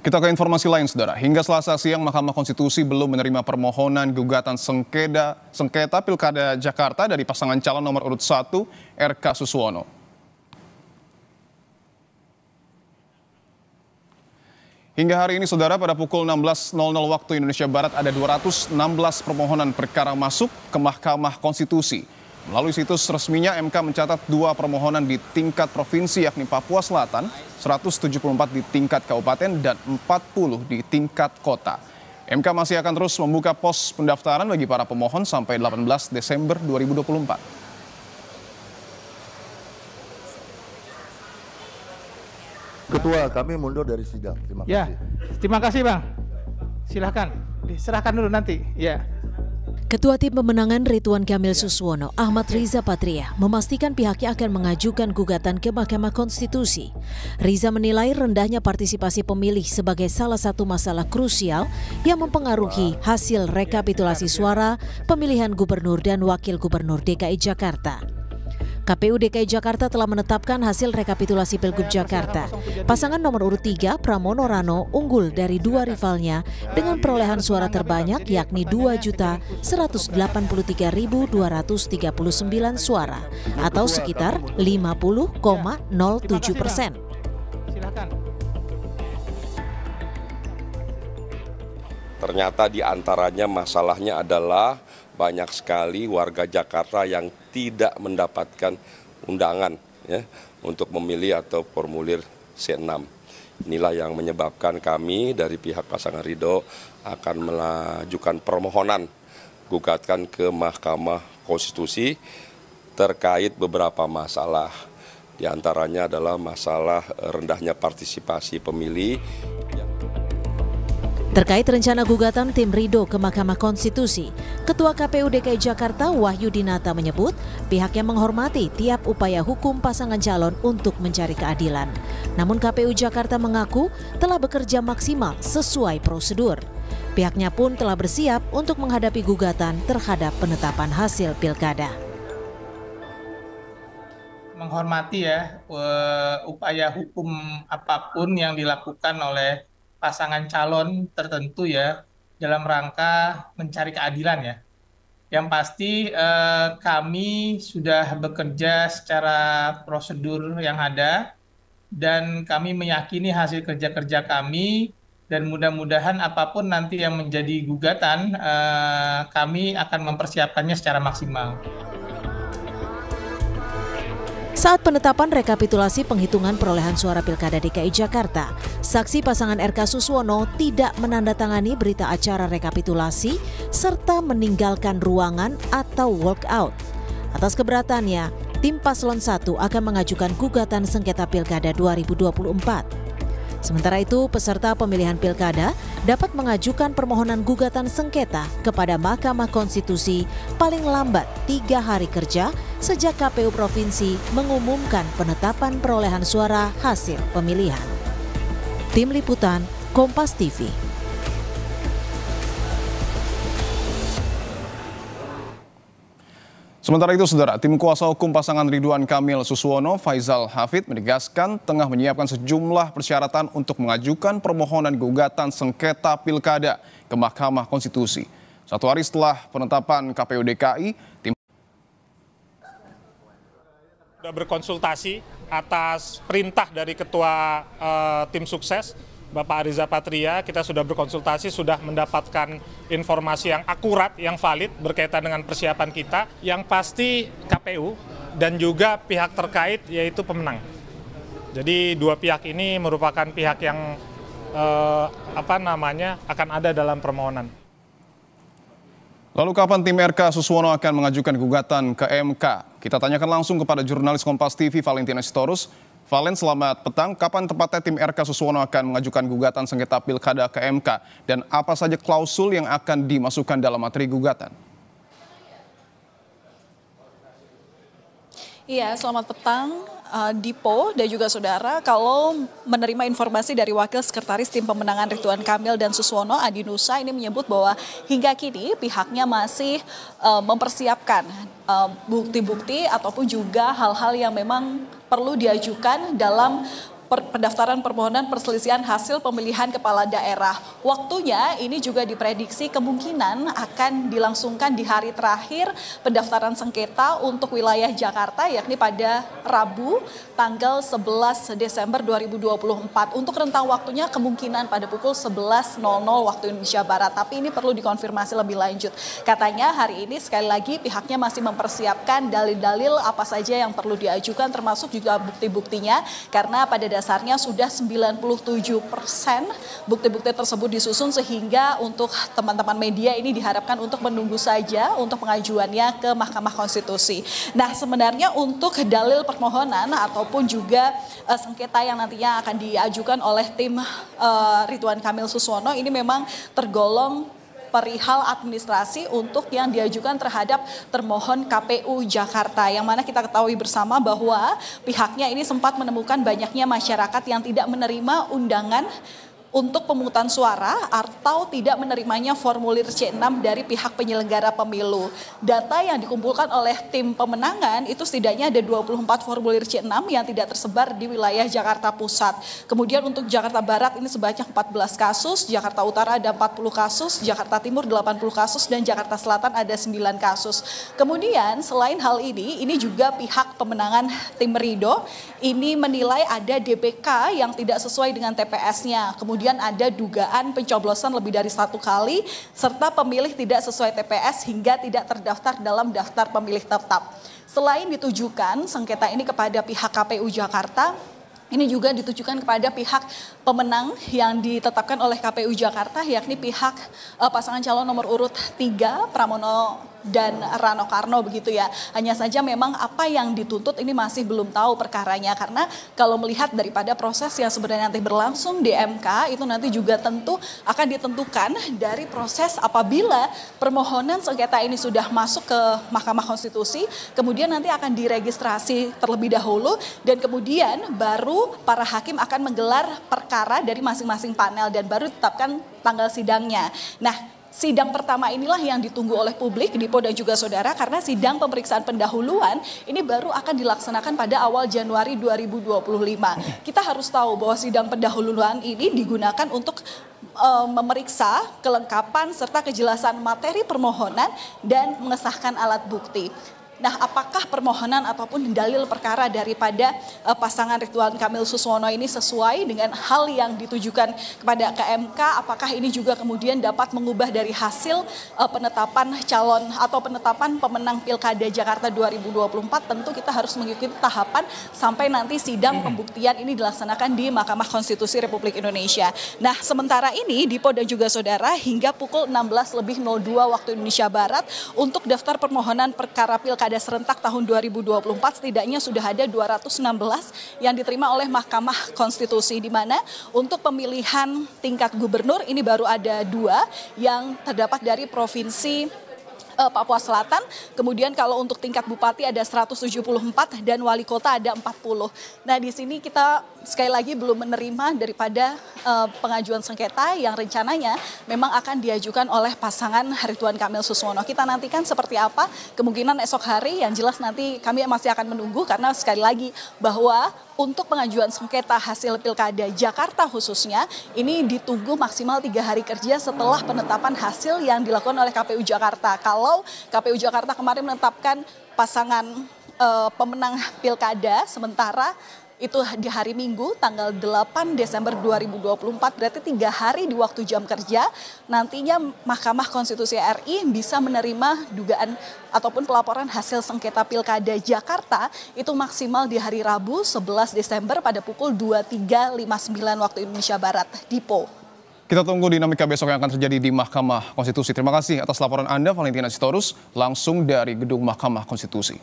Kita ke informasi lain, Saudara. Hingga Selasa siang, Mahkamah Konstitusi belum menerima permohonan gugatan sengketa Pilkada Jakarta dari pasangan calon nomor urut 1, RK Suswono. Hingga hari ini, Saudara, pada pukul 16.00 waktu Indonesia Barat ada 216 permohonan perkara masuk ke Mahkamah Konstitusi. Melalui situs resminya, MK mencatat 2 permohonan di tingkat provinsi yakni Papua Selatan, 174 di tingkat kabupaten, dan 40 di tingkat kota. MK masih akan terus membuka pos pendaftaran bagi para pemohon sampai 18 Desember 2024. Ketua, kami mundur dari sidang. Terima kasih. Ya, terima kasih Bang. Silahkan, diserahkan dulu nanti. Ya. Ketua Tim Pemenangan Ridwan Kamil Suswono, Ahmad Riza Patria, memastikan pihaknya akan mengajukan gugatan ke Mahkamah Konstitusi. Riza menilai rendahnya partisipasi pemilih sebagai salah satu masalah krusial yang mempengaruhi hasil rekapitulasi suara pemilihan gubernur dan wakil gubernur DKI Jakarta. KPU DKI Jakarta telah menetapkan hasil rekapitulasi Pilgub Jakarta. Pasangan nomor urut 3, Pramono Rano, unggul dari 2 rivalnya dengan perolehan suara terbanyak yakni 2.183.239 suara atau sekitar 50,07%. Ternyata di antaranya masalahnya adalah banyak sekali warga Jakarta yang tidak mendapatkan undangan ya, untuk memilih atau formulir C6. Inilah yang menyebabkan kami dari pihak pasangan Ridho akan mengajukan permohonan gugatan ke Mahkamah Konstitusi terkait beberapa masalah. Di antaranya adalah masalah rendahnya partisipasi pemilih. Terkait rencana gugatan tim Ridho ke Mahkamah Konstitusi, Ketua KPU DKI Jakarta Wahyu Dinata menyebut pihaknya menghormati tiap upaya hukum pasangan calon untuk mencari keadilan. Namun KPU Jakarta mengaku telah bekerja maksimal sesuai prosedur. Pihaknya pun telah bersiap untuk menghadapi gugatan terhadap penetapan hasil pilkada. Menghormati ya upaya hukum apapun yang dilakukan oleh pasangan calon tertentu ya dalam rangka mencari keadilan ya. Yang pasti kami sudah bekerja secara prosedur yang ada dan kami meyakini hasil kerja-kerja kami dan mudah-mudahan apapun nanti yang menjadi gugatan kami akan mempersiapkannya secara maksimal. Saat penetapan rekapitulasi penghitungan perolehan suara Pilkada DKI Jakarta, saksi pasangan RK Suswono tidak menandatangani berita acara rekapitulasi serta meninggalkan ruangan atau walk out. Atas keberatannya, tim Paslon 1 akan mengajukan gugatan sengketa Pilkada 2024. Sementara itu, peserta pemilihan pilkada dapat mengajukan permohonan gugatan sengketa kepada Mahkamah Konstitusi paling lambat 3 hari kerja sejak KPU Provinsi mengumumkan penetapan perolehan suara hasil pemilihan. Tim Liputan, Kompas TV. Sementara itu, Saudara, tim kuasa hukum pasangan Ridwan Kamil Suswono, Faizal Hafid, menegaskan tengah menyiapkan sejumlah persyaratan untuk mengajukan permohonan gugatan sengketa pilkada ke Mahkamah Konstitusi. 1 hari setelah penetapan KPU DKI, tim sudah berkonsultasi atas perintah dari Ketua Tim Sukses, Bapak Riza Patria. Kita sudah berkonsultasi, sudah mendapatkan informasi yang akurat, yang valid berkaitan dengan persiapan kita. Yang pasti KPU dan juga pihak terkait yaitu pemenang. Jadi 2 pihak ini merupakan pihak yang akan ada dalam permohonan. Lalu kapan tim RK Suswono akan mengajukan gugatan ke MK? Kita tanyakan langsung kepada jurnalis Kompas TV Valentina Sitorus. Valen, selamat petang. Kapan tepatnya tim RK Suswono akan mengajukan gugatan sengketa pilkada ke MK? Dan apa saja klausul yang akan dimasukkan dalam materi gugatan? Iya, selamat petang. Dipo dan juga saudara, kalau menerima informasi dari Wakil Sekretaris Tim Pemenangan Ridwan Kamil dan Suswono, Adi Nusa, ini menyebut bahwa hingga kini pihaknya masih mempersiapkan bukti-bukti ataupun juga hal-hal yang memang perlu diajukan dalam pendaftaran permohonan perselisihan hasil pemilihan kepala daerah. Waktunya ini juga diprediksi kemungkinan akan dilangsungkan di hari terakhir pendaftaran sengketa untuk wilayah Jakarta, yakni pada Rabu tanggal 11 Desember 2024. Untuk rentang waktunya kemungkinan pada pukul 11.00 waktu Indonesia Barat, tapi ini perlu dikonfirmasi lebih lanjut. Katanya hari ini sekali lagi pihaknya masih mempersiapkan dalil-dalil apa saja yang perlu diajukan, termasuk juga bukti-buktinya, karena pada dasarnya sudah 97% bukti-bukti tersebut disusun, sehingga untuk teman-teman media ini diharapkan untuk menunggu saja untuk pengajuannya ke Mahkamah Konstitusi. Nah, sebenarnya untuk dalil permohonan ataupun juga sengketa yang nantinya akan diajukan oleh tim Ridwan Kamil Suswono ini memang tergolong perihal administrasi untuk yang diajukan terhadap termohon KPU Jakarta, yang mana kita ketahui bersama bahwa pihaknya ini sempat menemukan banyaknya masyarakat yang tidak menerima undangan untuk pemungutan suara atau tidak menerimanya formulir C6 dari pihak penyelenggara pemilu. Data yang dikumpulkan oleh tim pemenangan itu setidaknya ada 24 formulir C6 yang tidak tersebar di wilayah Jakarta Pusat. Kemudian untuk Jakarta Barat ini sebanyak 14 kasus, Jakarta Utara ada 40 kasus, Jakarta Timur 80 kasus, dan Jakarta Selatan ada 9 kasus. Kemudian selain hal ini juga pihak pemenangan tim Ridho ini menilai ada DPK yang tidak sesuai dengan TPS-nya. Kemudian ada dugaan pencoblosan lebih dari 1 kali, serta pemilih tidak sesuai TPS hingga tidak terdaftar dalam daftar pemilih tetap. Selain ditujukan sengketa ini kepada pihak KPU Jakarta, ini juga ditujukan kepada pihak pemenang yang ditetapkan oleh KPU Jakarta, yakni pihak pasangan calon nomor urut 3 Pramono dan Rano Karno begitu ya. Hanya saja memang apa yang dituntut ini masih belum tahu perkaranya, karena kalau melihat daripada proses yang sebenarnya nanti berlangsung di MK itu nanti juga tentu akan ditentukan dari proses apabila permohonan sengketa ini sudah masuk ke Mahkamah Konstitusi, kemudian nanti akan diregistrasi terlebih dahulu dan kemudian baru para hakim akan menggelar perkara dari masing-masing panel dan baru ditetapkan tanggal sidangnya. Nah, sidang pertama inilah yang ditunggu oleh publik, Dipo dan juga saudara, karena sidang pemeriksaan pendahuluan ini baru akan dilaksanakan pada awal Januari 2025. Kita harus tahu bahwa sidang pendahuluan ini digunakan untuk memeriksa kelengkapan serta kejelasan materi permohonan dan mengesahkan alat bukti. Nah, apakah permohonan ataupun dalil perkara daripada pasangan Ridwan Kamil Suswono ini sesuai dengan hal yang ditujukan kepada KMK? Apakah ini juga kemudian dapat mengubah dari hasil penetapan calon atau penetapan pemenang Pilkada Jakarta 2024? Tentu kita harus mengikuti tahapan sampai nanti sidang pembuktian ini dilaksanakan di Mahkamah Konstitusi Republik Indonesia. Nah, sementara ini Dipo dan juga saudara, hingga pukul 16.02 waktu Indonesia Barat untuk daftar permohonan perkara Pilkada serentak tahun 2024 setidaknya sudah ada 216 yang diterima oleh Mahkamah Konstitusi, di mana untuk pemilihan tingkat gubernur ini baru ada 2 yang terdapat dari provinsi Papua Selatan. Kemudian kalau untuk tingkat bupati ada 174 dan wali kota ada 40. Nah, di sini kita sekali lagi belum menerima daripada pengajuan sengketa yang rencananya memang akan diajukan oleh pasangan Ridwan Kamil Suswono. Kita nantikan seperti apa kemungkinan esok hari, yang jelas nanti kami masih akan menunggu, karena sekali lagi bahwa untuk pengajuan sengketa hasil Pilkada Jakarta khususnya ini ditunggu maksimal 3 hari kerja setelah penetapan hasil yang dilakukan oleh KPU Jakarta. Kalau KPU Jakarta kemarin menetapkan pasangan pemenang Pilkada sementara itu di hari Minggu tanggal 8 Desember 2024, berarti 3 hari di waktu jam kerja. Nantinya Mahkamah Konstitusi RI bisa menerima dugaan ataupun pelaporan hasil sengketa Pilkada Jakarta itu maksimal di hari Rabu 11 Desember pada pukul 23.59 waktu Indonesia Barat. Dipo. Kita tunggu dinamika besok yang akan terjadi di Mahkamah Konstitusi. Terima kasih atas laporan Anda, Valentina Sitorus, langsung dari Gedung Mahkamah Konstitusi.